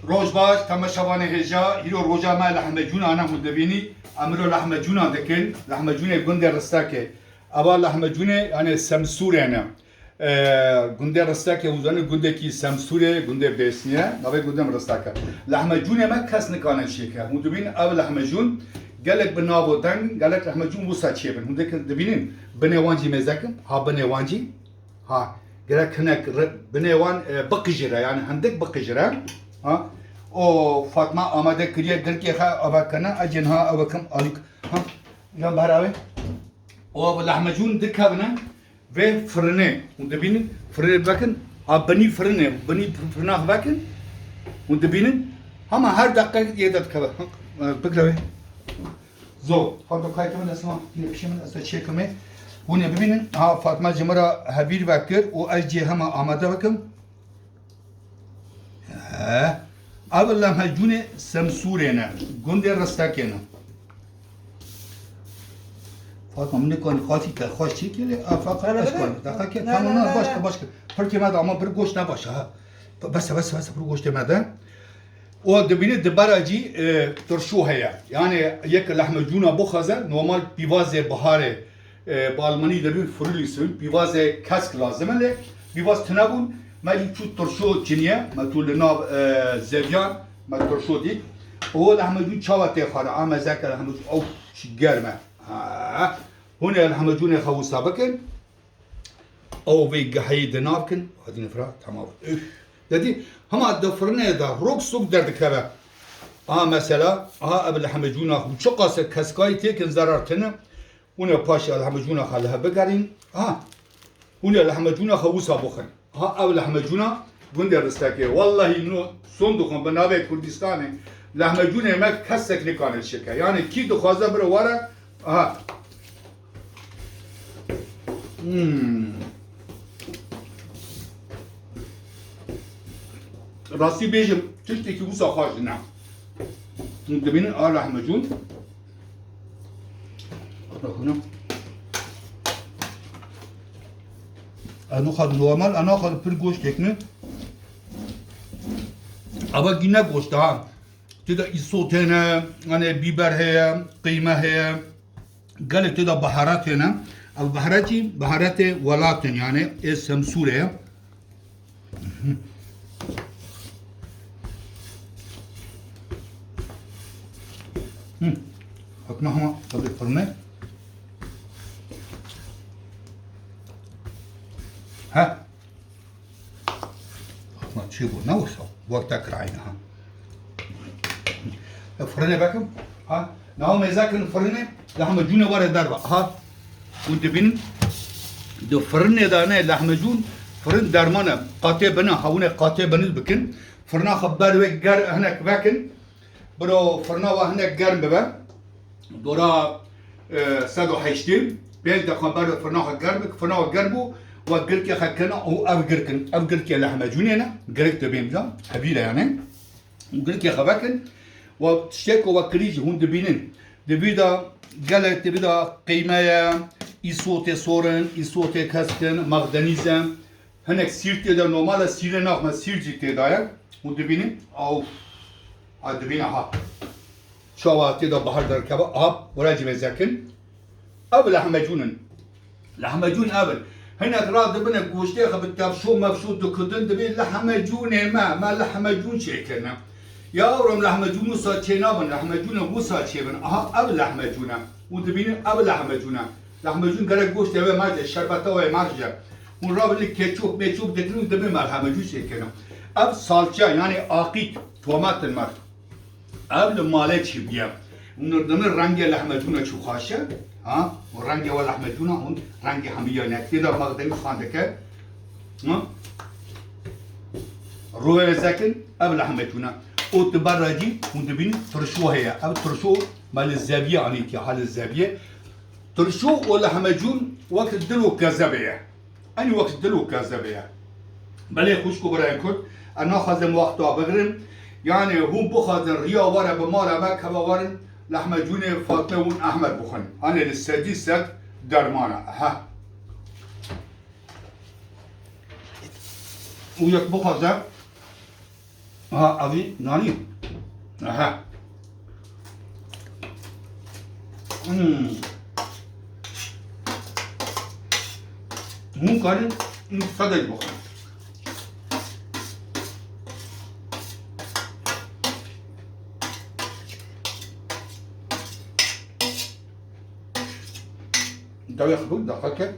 روز باش تماشاوان هجا هیرو روزا ما لحمه جون انا مدبینی امرو لحمه جون دکن لحمه جون گنده رستاکه اول لحمه جون یعنی سمسوره انا گنده رستاکه وزن گنده کی سمسوره گنده بیسنیه نوی گنده رستاکه لحمه جون ما کس نکانه شیکه مدبین اول لحمه جون گلک بنابودن گلک لحمه جون وسا چیبن مدک دبینین بنوانجی مزکم ها بنوانجی ها گلک هنک بنوان بقجره yani هندک بقجره ها او فاطمه آماده کریه گرکی خا آبکنه اجنها آبکم آلیک ها yan beraber o lahmacun dikabına ve fırını und binin fırına bakın abani fırını bani fırına bakın und binin ama her dakika yedet kaba bakın zo foto kayıtımı nasıl yine pişimin asla çekimi bunu binin ha Fatma Cemara habir bakır o acı ama amada bakın اول lahmacun semsurena gunde rastakena Fatma ne konu khati ka khoş çekili afaq aşkon dakika tamam başka perkemada ama bir goş ne başa bas bir goş demeden o dibini dibaraci turşu haya yani yek lahmacuna bu khaza normal pivaze bahare balmani de bir fırılısın pivaze kask lazım ale pivaz tnabun مالی تو ترشو چنیه ما تو لناب زبیان ما ترشو دی او لحمجون چاوته خاره اما ذکر لحمجون او چی گرمه هونه لحمجون خواسته بکن او وی گهی دناب کن هدی نفرا تمام دیدی همه دفرنه دا روک سوک درد کبه مثلا اب لحمجون خو چقاسه کسکای تکن ضرر تنه هونه پاش لحمجون خاله بگرین هونه لحمجون خواسته بخن ها اول لحمجونا گنده رستاکه والله اینو صندوقم به نوع کردستانه لحمجون ما کسک نکانه شکه یعنی کی دخوازه بره واره ها راستی بیجم تشتی که بوسا خواهد نه دبینه لحمجون نخونم انا خد normal انا خد پر گوشت تکنه اما گینه گوشت ها تدا ایسوتنه يعني بیبر هيا قیمه هيا قال تدا بهارات هنا او بهارات ولاتن يعني اسم سوريا حكمه هما طبق فرمه ها ما تشيبوا نوصل وقتك راينا ها فرنه بكم ها ناو مزاكن فرنه لحمجون ورا دربا ها وانت بين دو فرنه دانه لحمجون فرن درمانه قاطع بنا هونه قاطع بنل بكن فرنا خبر وجر هناك بكن برو فرنا وهناك جرم ببا دورا سادو حيشتين بين دخل فرنا جربك فرنا جربو وقلت يا خكنا هو أبقلك يا لحمة جونينا قلت بيمجا حبيلة يعني وقلت يا خباكن وتشتكوا وكريج هون دبينين دبيدا قالت دبيدا قيمة إيصوت صورن إيصوت كاستن مغدانيزم هناك سيرتي دا نورمال سيرنا ما سيرتي تدايا هون دبينين أو دبينا ها شواتي دا بحر در كبا وراجي مزاكن أبل لحمة جونن لحمة جون أبل هنا راد بنا گوشته خب تابشو مفشود دکتن دبی لحمجونه ما لحمجون شکرنا یا اورم لحمجون موسا چنابن لحمجون موسا چبن اب لحمجونه و دبین اب لحمجون گره گوشته و مرج شربتا و مرج اون را بلی کچوب میچوب دکن دبی لحمجون شکرنا اب سالچه یعنی آقیت تومات المرد اب لماله چی بیا اون دم رنگ لحمجونه چو خاشه ها ورنجة ولا حمجونا هون رنجة حمية نكتير مقدمي خاندك ها روي زكن قبل حمجونا او تبرجي هون تبين ترشو هي او ترشو مال الزابية يعني كي حال الزابية ترشو ولا حمجون وقت دلو كذبية أني وقت دلو كذبية بلي خوشكو براي كل أنا خازم وقتها بغرم يعني هم بخازن ريا ورا بمارا ما كبا ورن لحمجون فاطمه ون احمد بخن انا للسادسة درمانه ها ويك بخزه ها أبي ناني أها مو كان صدق بخير ده ياخدون دقيقة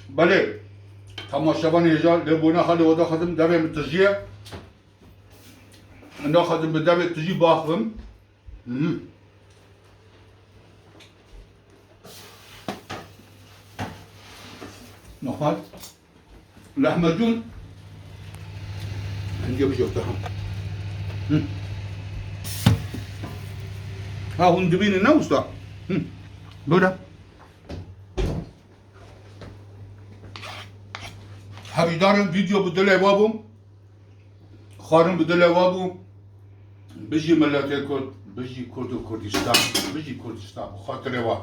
بله تماشاوان يجال لبونا خالي ودا خدم دبي متجيه أنا خدم بدبي تجي باخهم نخمال لحمة جون عندي بجوتهم ها هون دبين النوسة بودا حبيدارم فيديو بدل بابو خارم بدل بابو بيجي ملاتي كرد بيجي كرد وكردستان بيجي كردستان خاطر وا